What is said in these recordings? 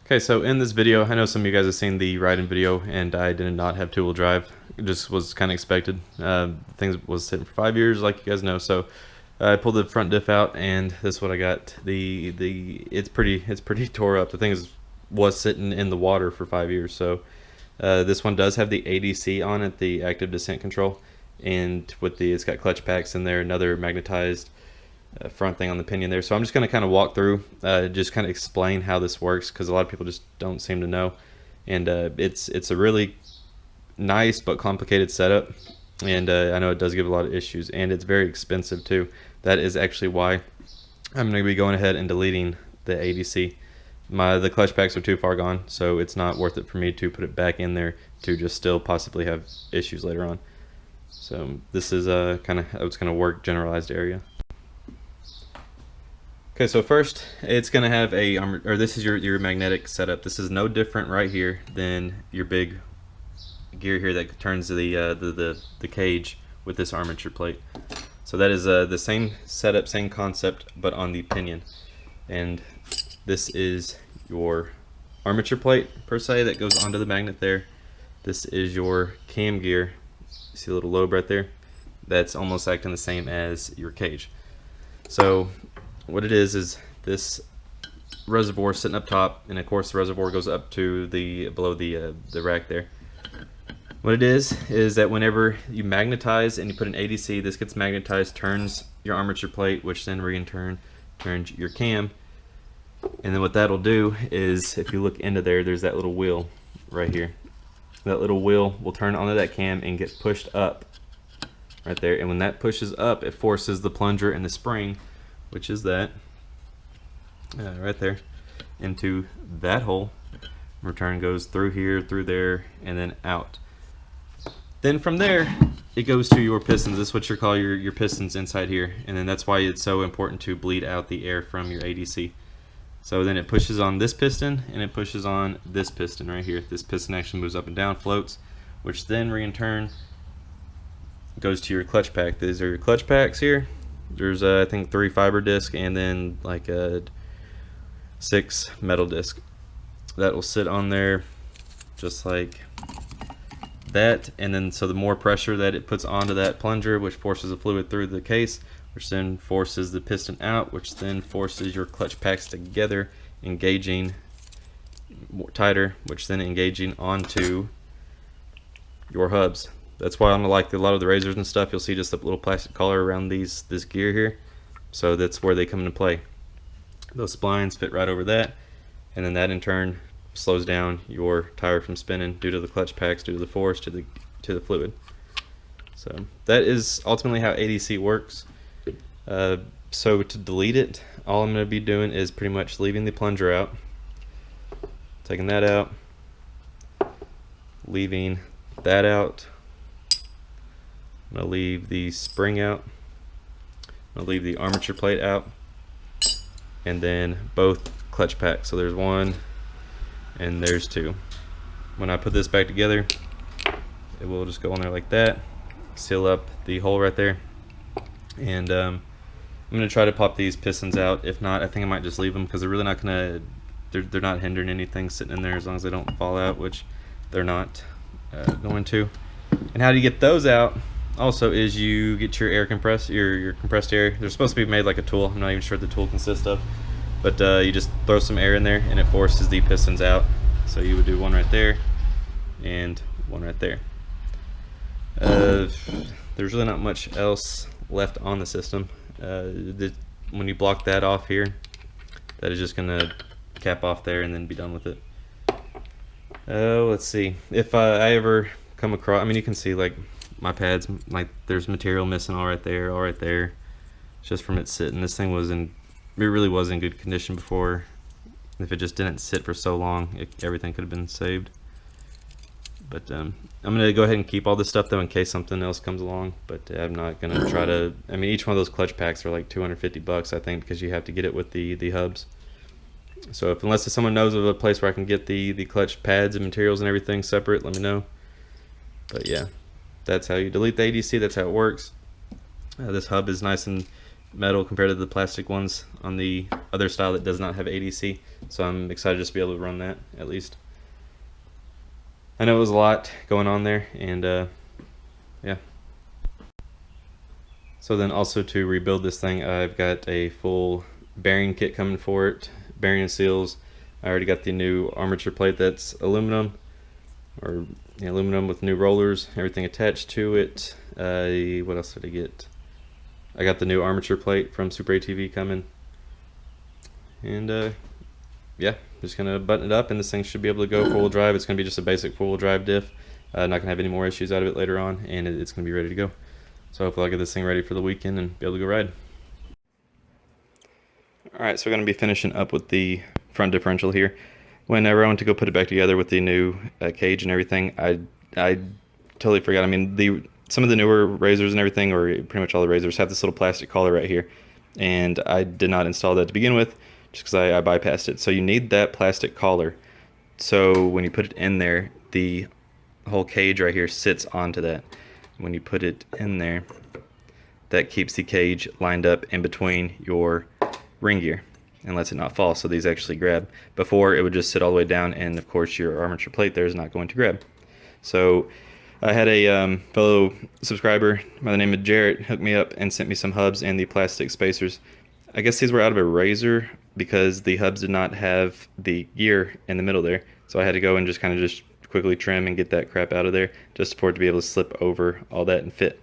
Okay, so in this video, I know some of you guys have seen the riding video, and I did not have two-wheel drive. It just was kind of expected. Things was sitting for 5 years, like you guys know. So I pulled the front diff out, and this is what I got. It's pretty tore up. The thing was sitting in the water for 5 years. So this one does have the ADC on it, the active descent control, and it's got clutch packs in there, another magnetized front thing on the pinion there. So I'm just going to kind of walk through, just kind of explain how this works, because a lot of people just don't seem to know. And it's a really nice but complicated setup, and I know it does give a lot of issues, and it's very expensive too. That is actually why I'm going to be going ahead and deleting the ADC. The clutch packs are too far gone, so it's not worth it for me to put it back in there to just still possibly have issues later on. So this is kind of how it's going to work, generalized area. Okay, so first it's going to have this is your magnetic setup. This is no different right here than your big gear here that turns the cage with this armature plate. So that is the same setup, same concept, but on the pinion. And this is your armature plate per se that goes onto the magnet there. This is your cam gear. You see a little lobe right there? That's almost acting the same as your cage. So what it is this reservoir sitting up top, and of course the reservoir goes up to below the rack there. What it is that whenever you magnetize and you put an ADC, this gets magnetized, turns your armature plate, which then in turn turns your cam. And then what that'll do is, if you look into there's that little wheel right here. That little wheel will turn onto that cam and get pushed up right there. And when that pushes up, it forces the plunger and the spring, which is that right there, into that hole. Return goes through here, through there, and then out. Then from there it goes to your pistons. This is what you call your pistons inside here, and then that's why it's so important to bleed out the air from your ADC. So then it pushes on this piston, and it pushes on this piston right here. This piston actually moves up and down, floats, which then in turn goes to your clutch pack. These are your clutch packs here. There's I think 3 fiber disc and then like a 6 metal disc that will sit on there just like that. And then so the more pressure that it puts onto that plunger, which forces the fluid through the case, which then forces the piston out, which then forces your clutch packs together, engaging more tighter, which then engaging onto your hubs. That's why on a lot of the razors and stuff, you'll see just a little plastic collar around this gear here. So that's where they come into play. Those splines fit right over that, and then that in turn slows down your tire from spinning due to the clutch packs, due to the force, to the fluid. So that is ultimately how ADC works. So to delete it, all I'm going to be doing is pretty much leaving the plunger out, taking that out, leaving that out. I'm going to leave the spring out. I'm going to leave the armature plate out, and then both clutch packs. So there's 1 and there's 2. When I put this back together, it will just go on there like that, seal up the hole right there. And I'm going to try to pop these pistons out. If not, I think I might just leave them, because they're really not going to, they're not hindering anything sitting in there as long as they don't fall out, which they're not going to. And how do you get those out? Also, is you get your air compressed, your compressed air. They're supposed to be made like a tool. I'm not even sure what the tool consists of, but you just throw some air in there and it forces the pistons out. So you would do 1 right there and 1 right there. There's really not much else left on the system. When you block that off here, that is just gonna cap off there and then be done with it. Let's see if I ever come across, I mean, you can see like my pads, like there's material missing all right there, just from it sitting. This thing it really was in good condition before. If it just didn't sit for so long, everything could have been saved. But I'm gonna go ahead and keep all this stuff though, in case something else comes along. But I'm not gonna try to, I mean, each one of those clutch packs are like 250 bucks, I think, because you have to get it with the hubs. So unless someone knows of a place where I can get the clutch pads and materials and everything separate, let me know. But yeah, that's how you delete the ADC. That's how it works. This hub is nice and metal compared to the plastic ones on the other style that does not have ADC. So I'm excited just to be able to run that at least. I know it was a lot going on there, and yeah. So then also to rebuild this thing, I've got a full bearing kit coming for it, bearing and seals. I already got the new armature plate that's aluminum, or aluminum with new rollers, everything attached to it. What else did I get? I got the new armature plate from Super ATV coming, and yeah, just gonna button it up, and this thing should be able to go four-wheel drive. It's gonna be just a basic four-wheel drive diff. Not gonna have any more issues out of it later on, and it's gonna be ready to go. So hopefully I'll get this thing ready for the weekend and be able to go ride. Alright, so we're going to be finishing up with the front differential here. Whenever I went to go put it back together with the new cage and everything, I totally forgot. I mean, some of the newer razors and everything, or pretty much all the razors, have this little plastic collar right here. And I did not install that to begin with, just because I bypassed it. So you need that plastic collar. So when you put it in there, the whole cage right here sits onto that. When you put it in there, that keeps the cage lined up in between your ring gear and lets it not fall, so these actually grab. Before, it would just sit all the way down, and of course your armature plate there is not going to grab. So I had a fellow subscriber by the name of Jarrett hook me up and sent me some hubs and the plastic spacers. I guess these were out of a razor because the hubs did not have the gear in the middle there, so I had to go and just kind of just quickly trim and get that crap out of there just for it to be able to slip over all that and fit.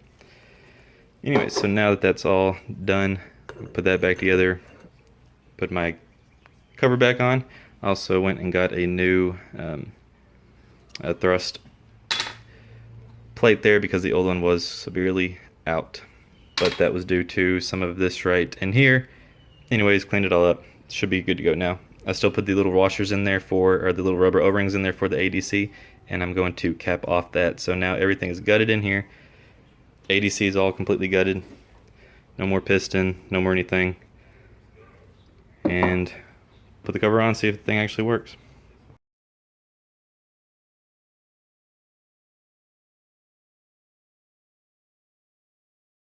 Anyway, so now that that's all done, put that back together, put my cover back on. I also went and got a new thrust plate there because the old one was severely out, but that was due to some of this right in here. Anyways, cleaned it all up. Should be good to go now. I still put the little washers in there or the little rubber O-rings in there for the ADC, and I'm going to cap off that. So now everything is gutted in here. ADC is all completely gutted. No more piston, no more anything. And put the cover on, see if the thing actually works.